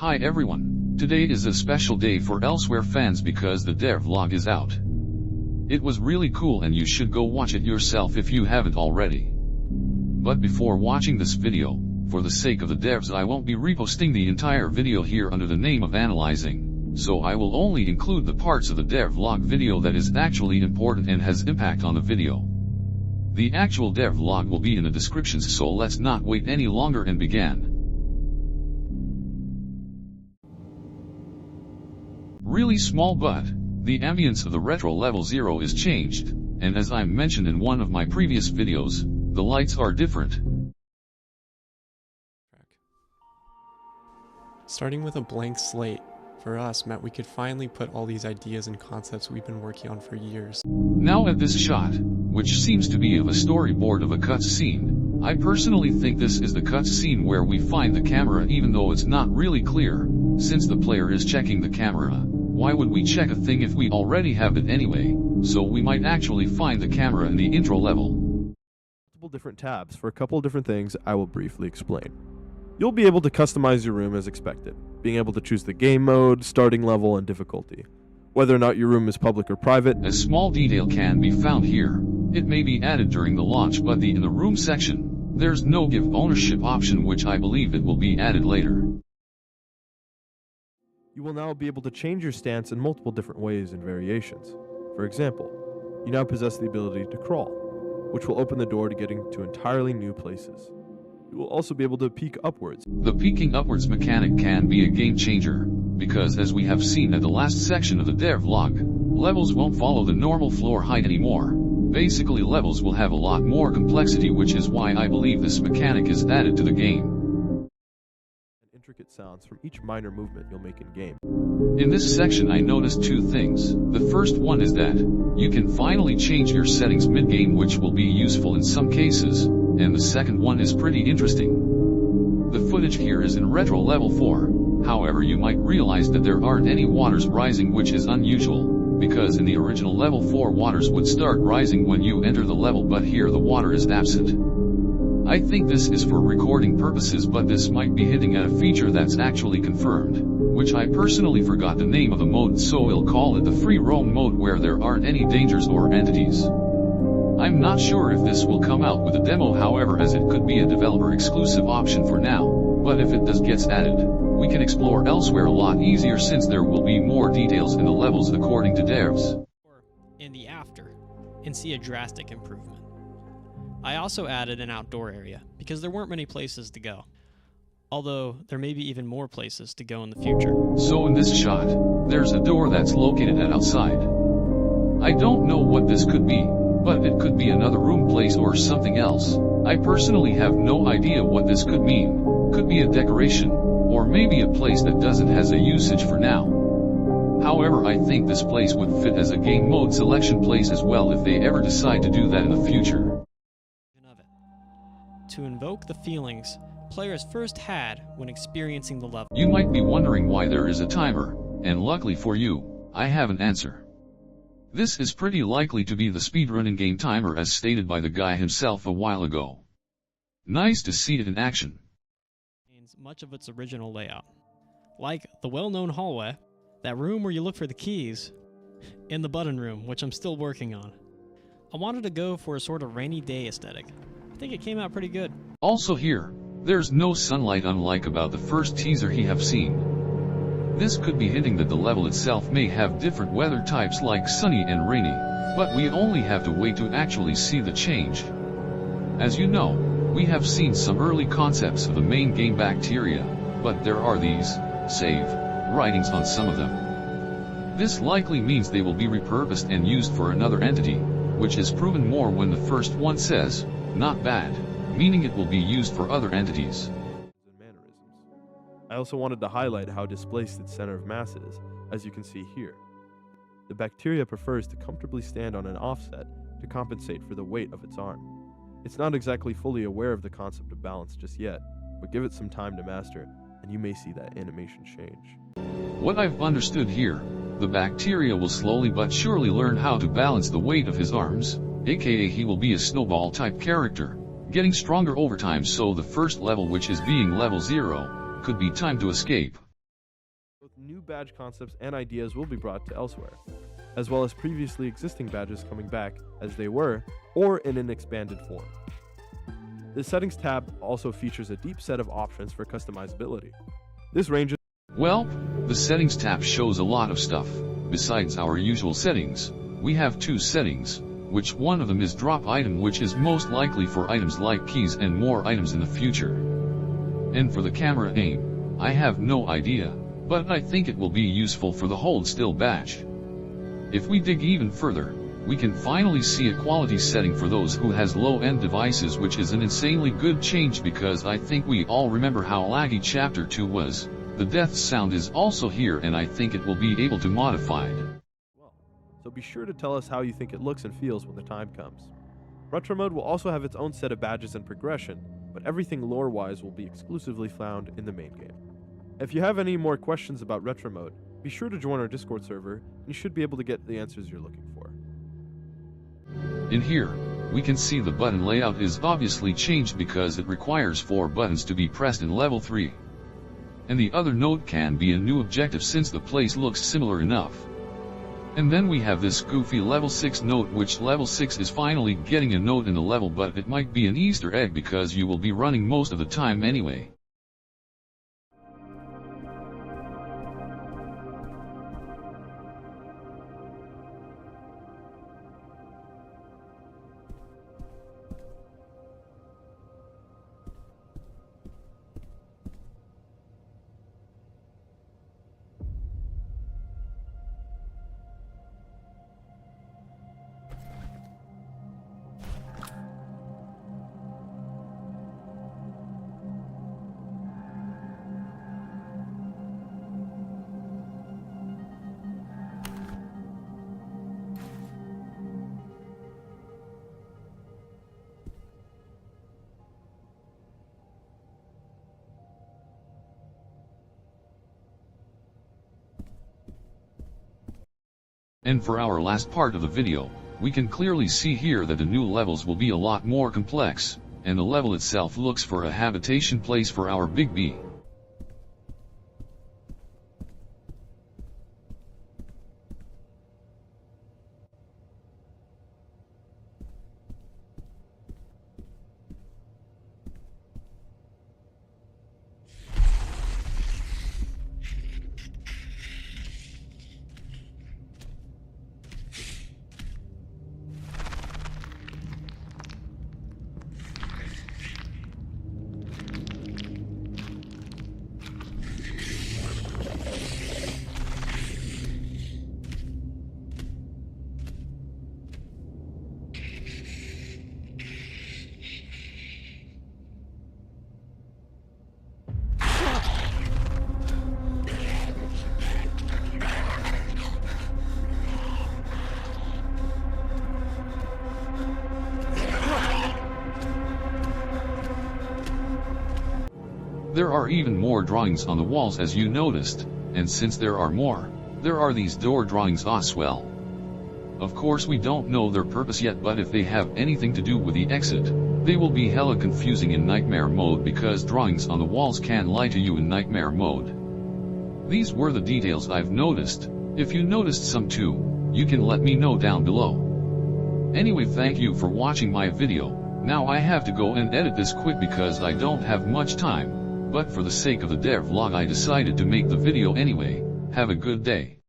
Hi everyone, today is a special day for Elsewhere fans because the devlog is out. It was really cool and you should go watch it yourself if you haven't already. But before watching this video, for the sake of the devs I won't be reposting the entire video here under the name of analyzing, so I will only include the parts of the devlog video that is actually important and has impact on the video. The actual devlog will be in the descriptions, so let's not wait any longer and begin. Really small, but the ambience of the retro level 0 is changed, and as I mentioned in one of my previous videos, the lights are different. Starting with a blank slate, for us, meant we could finally put all these ideas and concepts we've been working on for years. Now at this shot, which seems to be of a storyboard of a cutscene, I personally think this is the cutscene where we find the camera, even though it's not really clear, since the player is checking the camera. Why would we check a thing if we already have it anyway? So we might actually find the camera in the intro level. Multiple different tabs for a couple of different things I will briefly explain. You'll be able to customize your room as expected, being able to choose the game mode, starting level, and difficulty. Whether or not your room is public or private. A small detail can be found here. It may be added during the launch, but in the room section, there's no give ownership option, which I believe it will be added later. You will now be able to change your stance in multiple different ways and variations. For example, you now possess the ability to crawl, which will open the door to getting to entirely new places. You will also be able to peek upwards. The peeking upwards mechanic can be a game changer, because as we have seen at the last section of the devlog, levels won't follow the normal floor height anymore. Basically, levels will have a lot more complexity, which is why I believe this mechanic is added to the game. Intricate sounds from each minor movement you'll make in-game. In this section I noticed two things. The first one is that you can finally change your settings mid-game, which will be useful in some cases, and the second one is pretty interesting. The footage here is in retro level 4, however you might realize that there aren't any waters rising, which is unusual, because in the original level 4 waters would start rising when you enter the level, but here the water is absent. I think this is for recording purposes, but this might be hinting at a feature that's actually confirmed, which I personally forgot the name of the mode, so we'll call it the free roam mode, where there aren't any dangers or entities. I'm not sure if this will come out with a demo, however, as it could be a developer exclusive option for now, but if it does gets added, we can explore Elsewhere a lot easier since there will be more details in the levels according to devs. In the after, and see a drastic improvement. I also added an outdoor area, because there weren't many places to go. Although, there may be even more places to go in the future. So in this shot, there's a door that's located at outside. I don't know what this could be, but it could be another room, place, or something else. I personally have no idea what this could mean. Could be a decoration, or maybe a place that doesn't has a usage for now. However, I think this place would fit as a game mode selection place as well if they ever decide to do that in the future. To invoke the feelings players first had when experiencing the level. You might be wondering why there is a timer, and luckily for you, I have an answer. This is pretty likely to be the speedrunning game timer as stated by the guy himself a while ago. Nice to see it in action. Much of its original layout. Like the well-known hallway, that room where you look for the keys, and the button room, which I'm still working on. I wanted to go for a sort of rainy day aesthetic. I think it came out pretty good. Also here, there's no sunlight, unlike about the first teaser he have seen. This could be hinting that the level itself may have different weather types like sunny and rainy, but we only have to wait to actually see the change. As you know, we have seen some early concepts of the main game Bacteria, but there are these save writings on some of them. This likely means they will be repurposed and used for another entity, which is proven more when the first one says, not bad, meaning it will be used for other entities. I also wanted to highlight how displaced its center of mass is, as you can see here. The Bacteria prefers to comfortably stand on an offset to compensate for the weight of its arm. It's not exactly fully aware of the concept of balance just yet, but give it some time to master, and you may see that animation change. What I've understood here, the Bacteria will slowly but surely learn how to balance the weight of his arms, aka he will be a snowball type character, getting stronger over time, so the first level, which is being level 0, could be time to escape. new badge concepts and ideas will be brought to elsewhere, as well as previously existing badges coming back as they were, or in an expanded form. The Settings tab also features a deep set of options for customizability. This ranges. Well, the Settings tab shows a lot of stuff. Besides our usual settings, we have two settings, which one of them is drop item, which is most likely for items like keys and more items in the future. And for the camera aim, I have no idea, but I think it will be useful for the hold still badge. If we dig even further, we can finally see a quality setting for those who has low-end devices, which is an insanely good change because I think we all remember how laggy Chapter 2 was. The death sound is also here, and I think it will be able to modify it. So be sure to tell us how you think it looks and feels when the time comes. Retro Mode will also have its own set of badges and progression, but everything lore-wise will be exclusively found in the main game. If you have any more questions about Retro Mode, be sure to join our Discord server, and you should be able to get the answers you're looking for. In here, we can see the button layout is obviously changed because it requires 4 buttons to be pressed in level 3. And the other note can be a new objective since the place looks similar enough. And then we have this goofy level 6 note, which level 6 is finally getting a note in the level, but it might be an Easter egg because you will be running most of the time anyway. And for our last part of the video, we can clearly see here that the new levels will be a lot more complex, and the level itself looks for a habitation place for our Big B. There are even more drawings on the walls, as you noticed, and since there are more, there are these door drawings as well. Of course we don't know their purpose yet, but if they have anything to do with the exit, they will be hella confusing in nightmare mode because drawings on the walls can lie to you in nightmare mode. These were the details I've noticed. If you noticed some too, you can let me know down below. Anyway, thank you for watching my video. Now I have to go and edit this quick because I don't have much time. But for the sake of the devlog I decided to make the video anyway. Have a good day.